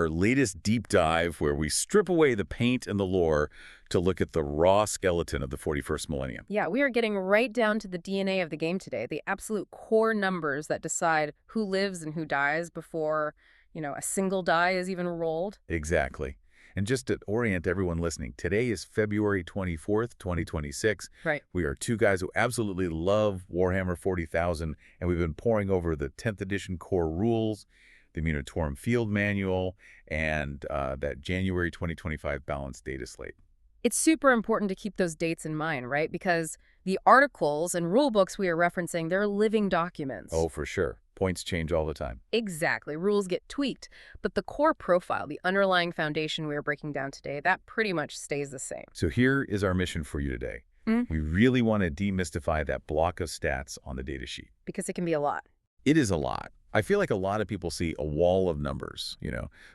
our latest deep dive where we strip away the paint and the lore to look at the raw skeleton of the 41st millennium. Yeah, we are getting right down to the DNA of the game today, the absolute core numbers that decide who lives and who dies before, a single die is even rolled. Exactly. And just to orient everyone listening, today is February 24th, 2026. Right. We are two guys who absolutely love Warhammer 40,000, and we've been poring over the 10th edition core rules, the Munitorum Field Manual, and that January 2025 balanced data slate. It's super important to keep those dates in mind, right? Because the articles and rule books we are referencing, they're living documents. Oh, for sure. Points change all the time. Exactly. Rules get tweaked. But the core profile, the underlying foundation we are breaking down today, that pretty much stays the same. So here is our mission for you today. We really want to demystify that block of stats on the data sheet. Because it can be a lot. It is a lot. I feel like a lot of people see a wall of numbers,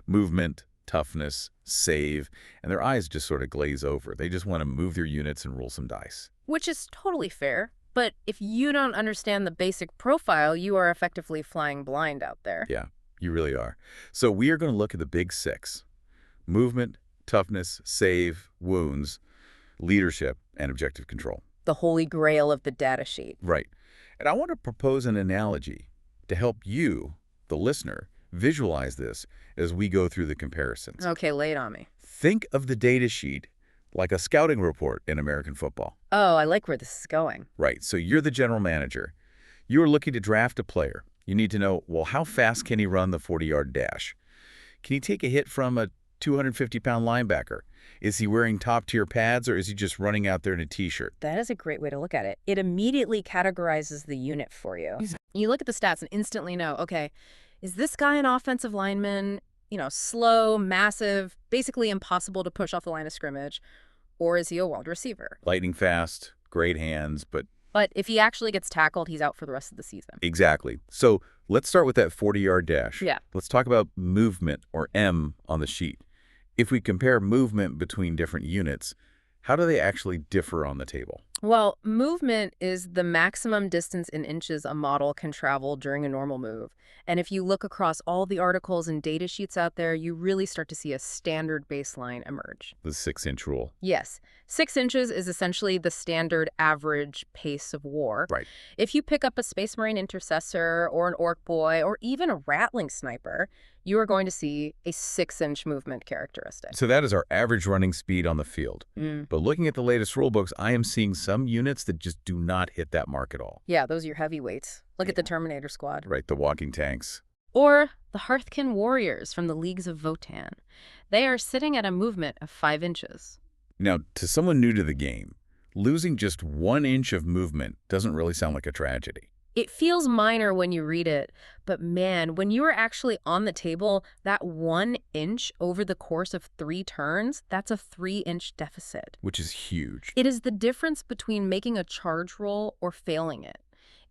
movement, toughness, save, and their eyes just sort of glaze over. They just want to move their units and roll some dice. Which is totally fair. But if you don't understand the basic profile, you are effectively flying blind out there. Yeah, you really are. So we are going to look at the big six: movement, toughness, save, wounds, leadership, and objective control. The holy grail of the data sheet. Right. And I want to propose an analogy to help you, the listener, visualize this as we go through the comparisons. Okay, lay it on me. Think of the data sheet like a scouting report in American football. Oh, I like where this is going. Right. So you're the general manager. You are looking to draft a player. You need to know, well, how fast can he run the 40-yard dash? Can he take a hit from a 250-pound linebacker? Is he wearing top-tier pads, or is he just running out there in a T-shirt? That is a great way to look at it. It immediately categorizes the unit for you. You look at the stats and instantly know, okay, is this guy an offensive lineman, slow, massive, basically impossible to push off the line of scrimmage, or is he a wide receiver? Lightning fast, great hands, but if he actually gets tackled, he's out for the rest of the season. Exactly. So let's start with that 40-yard dash. Yeah. Let's talk about movement, or M, on the sheet. If we compare movement between different units, how do they actually differ on the table? Well, movement is the maximum distance in inches a model can travel during a normal move. And if you look across all the articles and data sheets out there, you really start to see a standard baseline emerge. The 6-inch rule. Yes. 6 inches is essentially the standard average pace of war. Right. If you pick up a Space Marine intercessor or an Orc boy or even a Rattling sniper, you are going to see a 6-inch movement characteristic. So that is our average running speed on the field. But looking at the latest rulebooks, I am seeing some units that just do not hit that mark at all. Yeah, those are your heavyweights. Look at the Terminator squad. Right, the walking tanks. Or the Hearthkin Warriors from the Leagues of Votann. They are sitting at a movement of 5 inches. Now, to someone new to the game, losing just 1 inch of movement doesn't really sound like a tragedy. It feels minor when you read it, but man, when you are actually on the table, that 1 inch over the course of 3 turns, that's a 3-inch deficit. Which is huge. It is the difference between making a charge roll or failing it.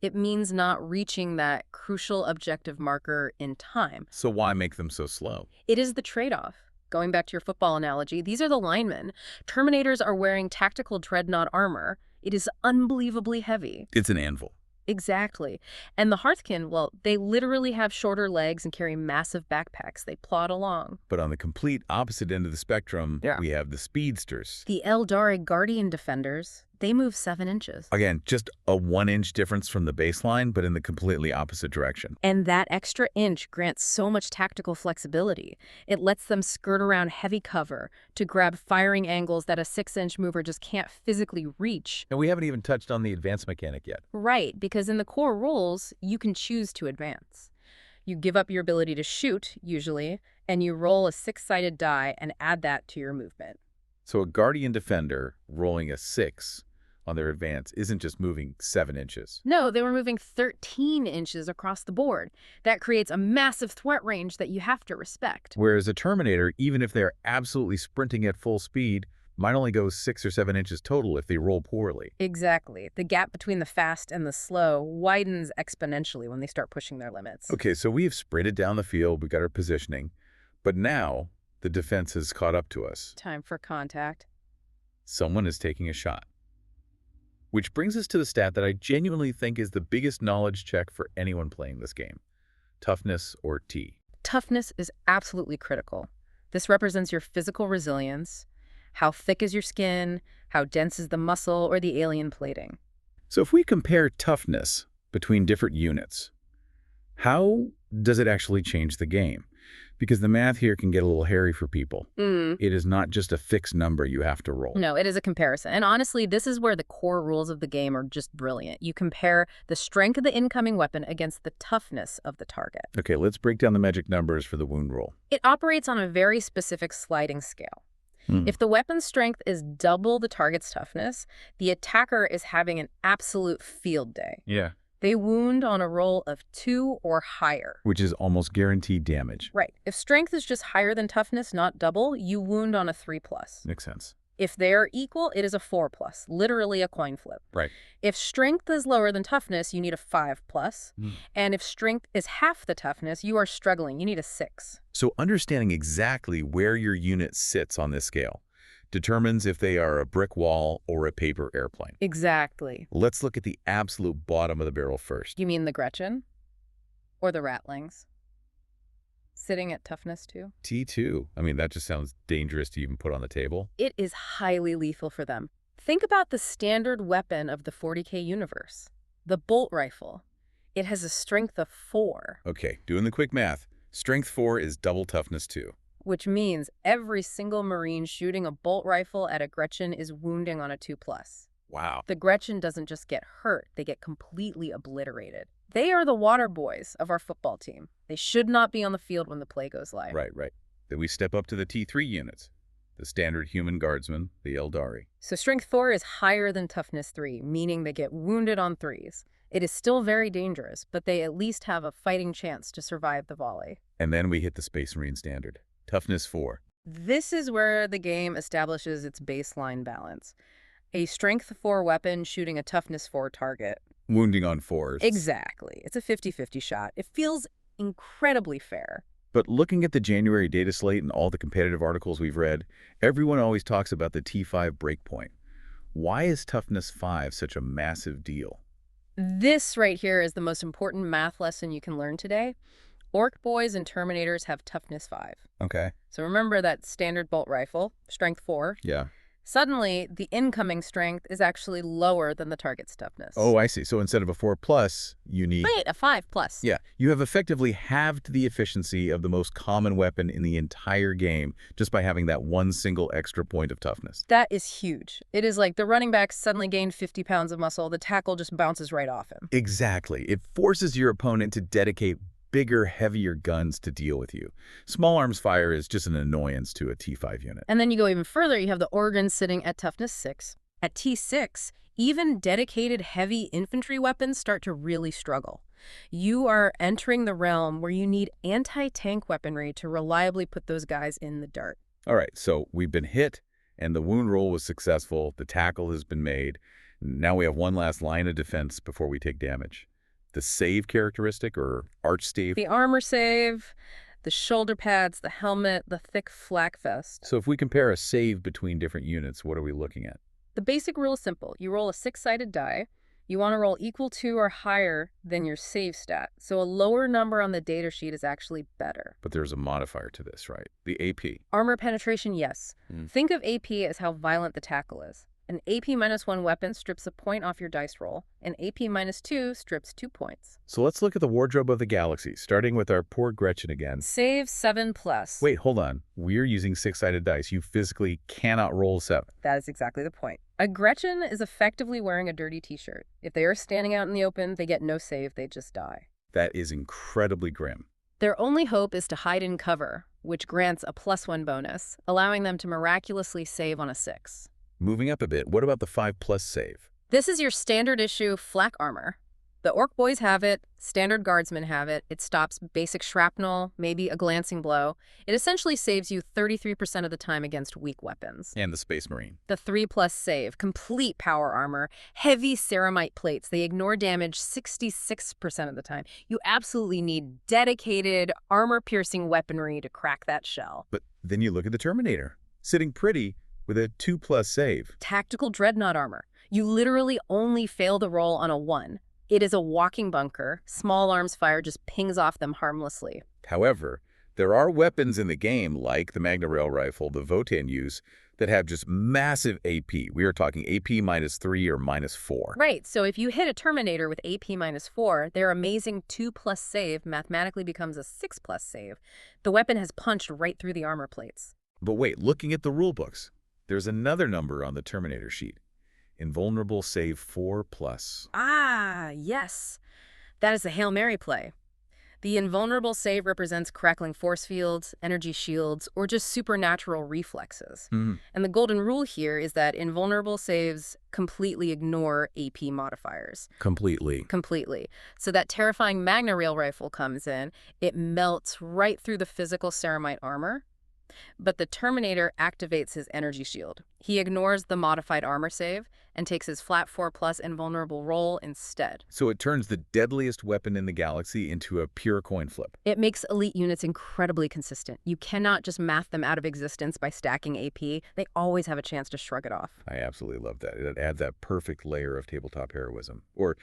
It means not reaching that crucial objective marker in time. So why make them so slow? It is the trade-off. Going back to your football analogy, these are the linemen. Terminators are wearing tactical dreadnought armor. It is unbelievably heavy. It's an anvil. Exactly. And the Hearthkin, well, they literally have shorter legs and carry massive backpacks. They plod along. But on the complete opposite end of the spectrum, we have the speedsters. The Eldari Guardian Defenders, they move 7 inches. Again, just a 1-inch difference from the baseline, but in the completely opposite direction. And that extra inch grants so much tactical flexibility. It lets them skirt around heavy cover to grab firing angles that a 6-inch mover just can't physically reach. And we haven't even touched on the advanced mechanic yet. Right, because in the core rules, you can choose to advance. You give up your ability to shoot, usually, and you roll a 6-sided die and add that to your movement. So a Guardian Defender rolling a 6 on their advance isn't just moving 7 inches. No, they were moving 13 inches across the board. That creates a massive threat range that you have to respect. Whereas a Terminator, even if they're absolutely sprinting at full speed, might only go 6 or 7 inches total if they roll poorly. Exactly. The gap between the fast and the slow widens exponentially when they start pushing their limits. Okay, so we've sprinted down the field, we got our positioning, but now the defense has caught up to us. Time for contact. Someone is taking a shot. Which brings us to the stat that I genuinely think is the biggest knowledge check for anyone playing this game. Toughness, or T. Toughness is absolutely critical. This represents your physical resilience. How thick is your skin? How dense is the muscle or the alien plating? So if we compare toughness between different units, how does it actually change the game? Because the math here can get a little hairy for people. It is not just a fixed number you have to roll. No, it is a comparison. And honestly, this is where the core rules of the game are just brilliant. You compare the strength of the incoming weapon against the toughness of the target. Okay, let's break down the magic numbers for the wound roll. It operates on a very specific sliding scale. If the weapon's strength is double the target's toughness, the attacker is having an absolute field day. Yeah. They wound on a roll of 2 or higher. Which is almost guaranteed damage. Right. If strength is just higher than toughness, not double, you wound on a 3+. Makes sense. If they're equal, it is a 4+, literally a coin flip. Right. If strength is lower than toughness, you need a 5+. And if strength is half the toughness, you are struggling. You need a 6. So understanding exactly where your unit sits on this scale determines if they are a brick wall or a paper airplane. Exactly. Let's look at the absolute bottom of the barrel first. You mean the Gretchen? Or the Ratlings? Sitting at toughness 2? T2. I mean, that just sounds dangerous to even put on the table. It is highly lethal for them. Think about the standard weapon of the 40k universe, the bolt rifle. It has a strength of 4. Okay, doing the quick math. Strength 4 is double toughness 2. Which means every single Marine shooting a bolt rifle at a Gretchen is wounding on a 2+. Wow. The Gretchen doesn't just get hurt, they get completely obliterated. They are the water boys of our football team. They should not be on the field when the play goes live. Right. Then we step up to the T3 units, the standard human guardsmen, the Eldari. So strength 4 is higher than toughness 3, meaning they get wounded on 3s. It is still very dangerous, but they at least have a fighting chance to survive the volley. And then we hit the Space Marine standard, toughness 4. This is where the game establishes its baseline balance. A strength 4 weapon shooting a toughness 4 target. Wounding on 4s. Exactly. It's a 50-50 shot. It feels incredibly fair. But looking at the January data slate and all the competitive articles we've read, everyone always talks about the T5 breakpoint. Why is toughness 5 such a massive deal? This right here is the most important math lesson you can learn today. Orc boys and Terminators have toughness 5. Okay. So remember that standard bolt rifle, strength 4. Yeah. Suddenly, the incoming strength is actually lower than the target's toughness. Oh, I see. So instead of a 4+, you need... Wait, a 5+. Yeah. You have effectively halved the efficiency of the most common weapon in the entire game just by having that one single extra point of toughness. That is huge. It is like the running back suddenly gained 50 pounds of muscle. The tackle just bounces right off him. Exactly. It forces your opponent to dedicate bigger, heavier guns to deal with you. Small arms fire is just an annoyance to a T5 unit. And then you go even further, you have the Organs sitting at toughness 6. At T6, even dedicated heavy infantry weapons start to really struggle. You are entering the realm where you need anti-tank weaponry to reliably put those guys in the dirt. All right, so we've been hit, and the wound roll was successful. The tackle has been made. Now we have one last line of defense before we take damage. The save characteristic, or arch stave. The armor save, the shoulder pads, the helmet, the thick flak vest. So if we compare a save between different units, what are we looking at? The basic rule is simple. You roll a 6-sided die. You want to roll equal to or higher than your save stat. So a lower number on the data sheet is actually better. But there's a modifier to this, right? The AP. Armor penetration, yes. Think of AP as how violent the tackle is. An AP -1 weapon strips a point off your dice roll. An AP -2 strips 2 points. So let's look at the wardrobe of the galaxy, starting with our poor Gretchen again. Save 7+. Wait, hold on. We're using 6-sided dice. You physically cannot roll 7. That is exactly the point. A Gretchen is effectively wearing a dirty t-shirt. If they are standing out in the open, they get no save, they just die. That is incredibly grim. Their only hope is to hide in cover, which grants a +1 bonus, allowing them to miraculously save on a 6. Moving up a bit, what about the 5+ save? This is your standard issue flak armor. The Orc boys have it, standard guardsmen have it. It stops basic shrapnel, maybe a glancing blow. It essentially saves you 33% of the time against weak weapons. And the Space Marine. The 3+ save, complete power armor, heavy ceramite plates. They ignore damage 66% of the time. You absolutely need dedicated, armor-piercing weaponry to crack that shell. But then you look at the Terminator, sitting pretty with a 2+ save. Tactical dreadnought armor. You literally only fail the roll on a 1. It is a walking bunker. Small arms fire just pings off them harmlessly. However, There are weapons in the game, like the Magna Rail Rifle the Votan use, that have just massive AP. We are talking AP -3 or -4. Right, so if you hit a Terminator with AP -4, their amazing 2+ save mathematically becomes a 6+ save. The weapon has punched right through the armor plates. But wait, looking at the rulebooks, there's another number on the Terminator sheet. Invulnerable save 4+. Ah, yes. That is the Hail Mary play. The invulnerable save represents crackling force fields, energy shields, or just supernatural reflexes. And the golden rule here is that invulnerable saves completely ignore AP modifiers. Completely. Completely. So that terrifying Magna Rail Rifle comes in, it melts right through the physical ceramite armor, but the Terminator activates his energy shield. He ignores the modified armor save and takes his flat 4+ invulnerable roll instead. So it turns the deadliest weapon in the galaxy into a pure coin flip. It makes elite units incredibly consistent. You cannot just math them out of existence by stacking AP. They always have a chance to shrug it off. I absolutely love that. It adds that perfect layer of tabletop heroism. Or,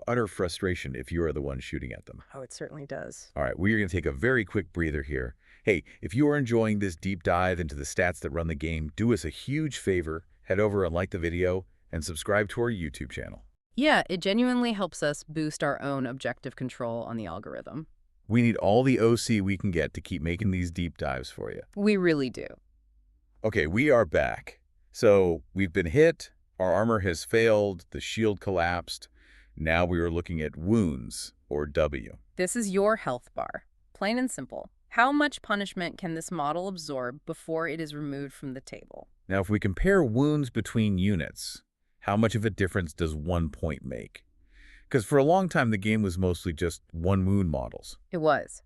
utter frustration if you are the one shooting at them. Oh, it certainly does. All right, we're going to take a very quick breather here. Hey, if you are enjoying this deep dive into the stats that run the game, do us a huge favor. Head over and like the video and subscribe to our YouTube channel. Yeah, it genuinely helps us boost our own objective control on the algorithm. We need all the OC we can get to keep making these deep dives for you. We really do. Okay, we are back. So we've been hit, our armor has failed, the shield collapsed. Now we are looking at wounds, or W. This is your health bar. Plain and simple. How much punishment can this model absorb before it is removed from the table? Now, if we compare wounds between units, how much of a difference does 1 point make? Because for a long time, the game was mostly just 1 wound models. It was.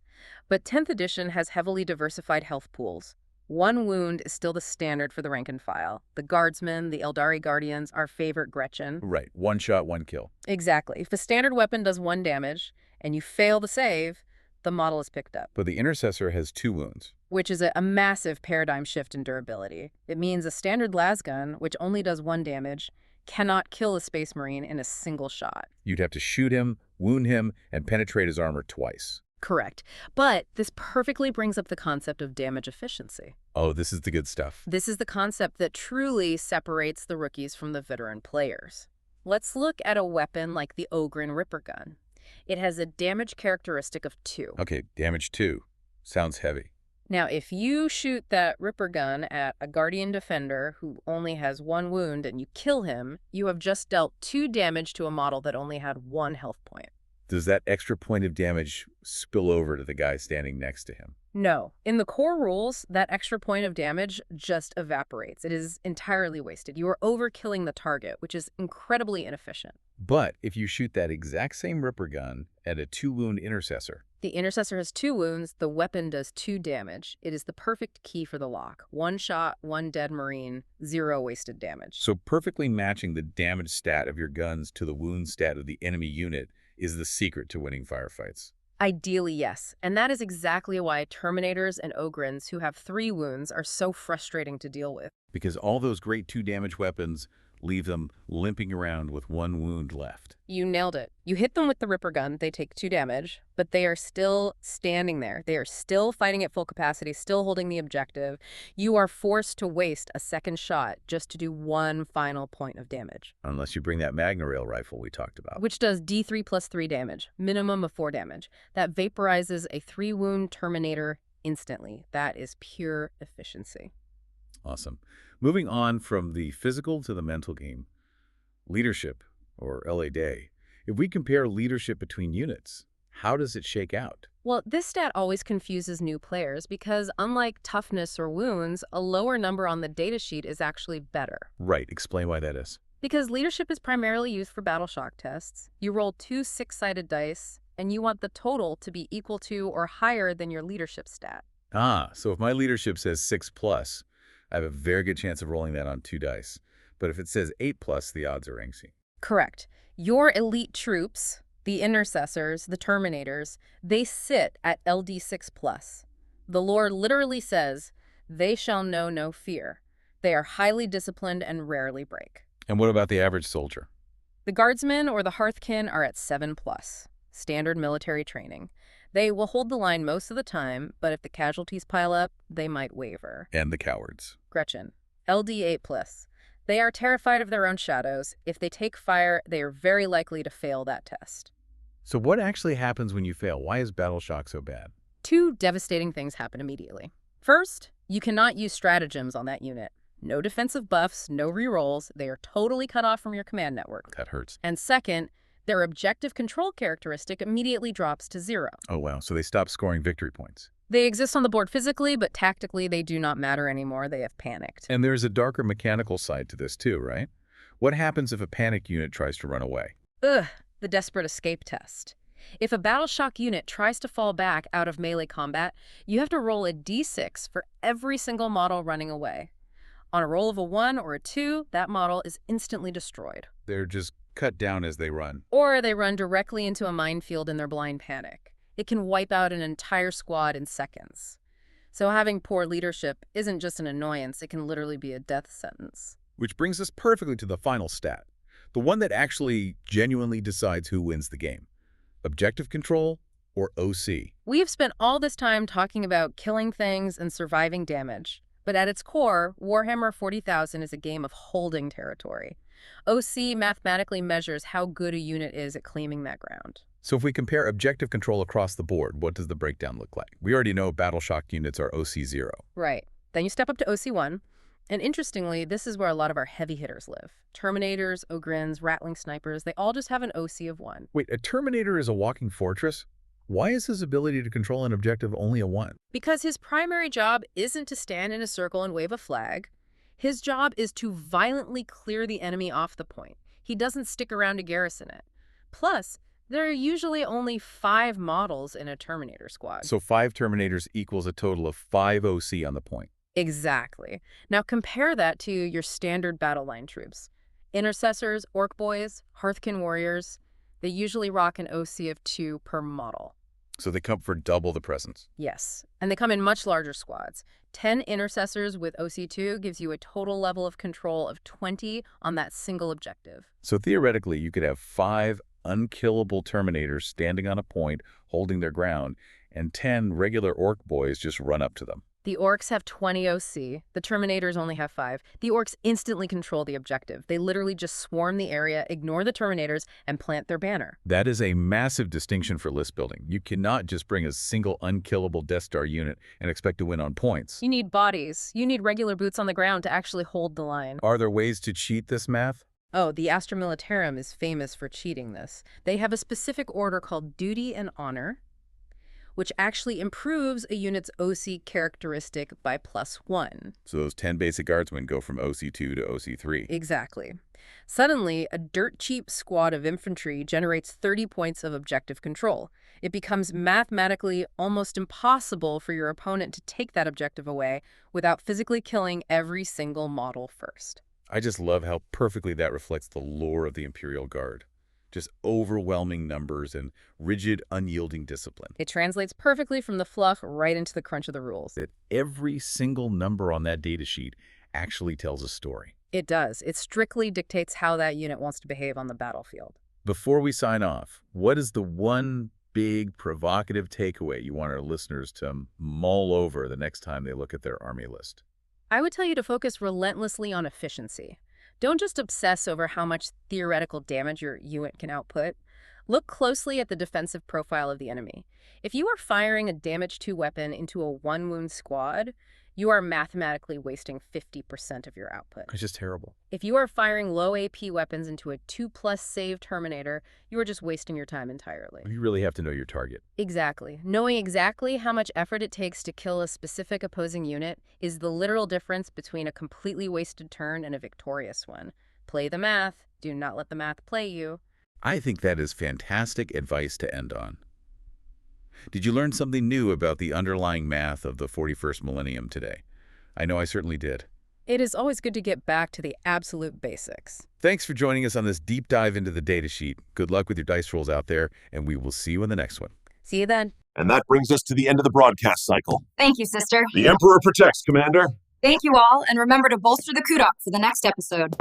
But 10th edition has heavily diversified health pools. 1 wound is still the standard for the rank and file. The Guardsmen, the Eldari Guardians, our favorite Gretchen. Right, 1 shot, 1 kill. Exactly. If a standard weapon does 1 damage and you fail the save, the model is picked up. But the Intercessor has 2 wounds. Which is a massive paradigm shift in durability. It means a standard lasgun, which only does 1 damage, cannot kill a Space Marine in a single shot. You'd have to shoot him, wound him, and penetrate his armor twice. Correct. But this perfectly brings up the concept of damage efficiency. Oh, this is the good stuff. This is the concept that truly separates the rookies from the veteran players. Let's look at a weapon like the Ogryn Ripper Gun. It has a damage characteristic of 2. Okay, damage 2. Sounds heavy. Now, if you shoot that Ripper Gun at a Guardian Defender who only has 1 wound and you kill him, you have just dealt 2 damage to a model that only had 1 health point. Does that extra point of damage spill over to the guy standing next to him? No. In the core rules, that extra point of damage just evaporates. It is entirely wasted. You are overkilling the target, which is incredibly inefficient. But if you shoot that exact same Ripper Gun at a 2-wound Intercessor... The Intercessor has 2 wounds, the weapon does 2 damage. It is the perfect key for the lock. 1 shot, 1 dead Marine, 0 wasted damage. So perfectly matching the damage stat of your guns to the wound stat of the enemy unit is the secret to winning firefights. Ideally, yes. And that is exactly why Terminators and Ogryns who have 3 wounds are so frustrating to deal with. Because all those great 2-damage weapons leave them limping around with 1 wound left. You nailed it. You hit them with the Ripper Gun, they take 2 damage, but they are still standing there. They are still fighting at full capacity, still holding the objective. You are forced to waste a second shot just to do 1 final point of damage. Unless you bring that Magna Rail Rifle we talked about. Which does D3 plus 3 damage, minimum of 4 damage. That vaporizes a 3-wound Terminator instantly. That is pure efficiency. Awesome. Moving on from the physical to the mental game, leadership, or LA Day. If we compare leadership between units, how does it shake out? Well, this stat always confuses new players because unlike toughness or wounds, a lower number on the datasheet is actually better. Right. Explain why that is. Because leadership is primarily used for battle shock tests. You roll 2 6-sided dice, and you want the total to be equal to or higher than your leadership stat. Ah, so if my leadership says 6+, I have a very good chance of rolling that on 2 dice. But if it says 8+, the odds are angsty. Correct. Your elite troops, the Intercessors, the Terminators, they sit at LD6+. The lore literally says, they shall know no fear. They are highly disciplined and rarely break. And what about the average soldier? The Guardsmen or the Hearthkin are at 7+. standard military training. They will hold the line most of the time, but if the casualties pile up, they might waver. And the cowards. Gretchen, LD8+. They are terrified of their own shadows. If they take fire, they are very likely to fail that test. So what actually happens when you fail? Why is battle shock so bad? 2 devastating things happen immediately. First, you cannot use stratagems on that unit. No defensive buffs, no rerolls. They are totally cut off from your command network. That hurts. And second, their objective control characteristic immediately drops to 0. Oh, wow. So they stop scoring victory points. They exist on the board physically, but tactically they do not matter anymore. They have panicked. And there's a darker mechanical side to this too, right? What happens if a panic unit tries to run away? The desperate escape test. If a battle shock unit tries to fall back out of melee combat, you have to roll a d6 for every single model running away. On a roll of a 1 or a 2, that model is instantly destroyed. They're just cut down as they run. Or they run directly into a minefield in their blind panic. It can wipe out an entire squad in seconds. So having poor leadership isn't just an annoyance, it can literally be a death sentence. Which brings us perfectly to the final stat, the one that actually genuinely decides who wins the game. Objective control or OC? We have spent all this time talking about killing things and surviving damage. But at its core, Warhammer 40,000 is a game of holding territory. OC mathematically measures how good a unit is at claiming that ground. So if we compare objective control across the board, what does the breakdown look like? We already know battle shock units are OC 0. Right. Then you step up to OC 1. And interestingly, this is where a lot of our heavy hitters live. Terminators, Ogryns, Rattling Snipers, they all just have an OC of 1. Wait, a Terminator is a walking fortress? Why is his ability to control an objective only a 1? Because his primary job isn't to stand in a circle and wave a flag. His job is to violently clear the enemy off the point. He doesn't stick around to garrison it. Plus, there are usually only 5 models in a Terminator squad. So 5 Terminators equals a total of 5 OC on the point. Exactly. Now compare that to your standard battle line troops. Intercessors, Orc Boys, Hearthkin Warriors, they usually rock an OC of 2 per model. So they come for double the presence. Yes, and they come in much larger squads. 10 Intercessors with OC2 gives you a total level of control of 20 on that single objective. So theoretically, you could have 5 unkillable Terminators standing on a point, holding their ground, and 10 regular Orc Boys just run up to them. The Orcs have 20 OC. The Terminators only have 5. The Orcs instantly control the objective. They literally just swarm the area, ignore the Terminators, and plant their banner. That is a massive distinction for list building. You cannot just bring a single unkillable Death Star unit and expect to win on points. You need bodies. You need regular boots on the ground to actually hold the line. Are there ways to cheat this math? Oh, the Astra Militarum is famous for cheating this. They have a specific order called Duty and Honor, which actually improves a unit's OC characteristic by +1. So those 10 basic guardsmen go from OC2 to OC3. Exactly. Suddenly, a dirt cheap squad of infantry generates 30 points of objective control. It becomes mathematically almost impossible for your opponent to take that objective away without physically killing every single model first. I just love how perfectly that reflects the lore of the Imperial Guard. Just overwhelming numbers and rigid, unyielding discipline. It translates perfectly from the fluff right into the crunch of the rules. That every single number on that data sheet actually tells a story. It does. It strictly dictates how that unit wants to behave on the battlefield. Before we sign off, what is the one big provocative takeaway you want our listeners to mull over the next time they look at their army list? I would tell you to focus relentlessly on efficiency. Don't just obsess over how much theoretical damage your unit can output. Look closely at the defensive profile of the enemy. If you are firing a damage 2 weapon into a 1-wound squad, you are mathematically wasting 50% of your output. It's just terrible. If you are firing low AP weapons into a 2+ save Terminator, you are just wasting your time entirely. You really have to know your target. Exactly. Knowing exactly how much effort it takes to kill a specific opposing unit is the literal difference between a completely wasted turn and a victorious one. Play the math. Do not let the math play you. I think that is fantastic advice to end on. Did you learn something new about the underlying math of the 41st millennium today? I know I certainly did. It is always good to get back to the absolute basics. Thanks for joining us on this deep dive into the datasheet. Good luck with your dice rolls out there, and we will see you in the next one. See you then. And that brings us to the end of the broadcast cycle. Thank you, sister. The Emperor protects, Commander. Thank you all, and remember to bolster the kudak for the next episode.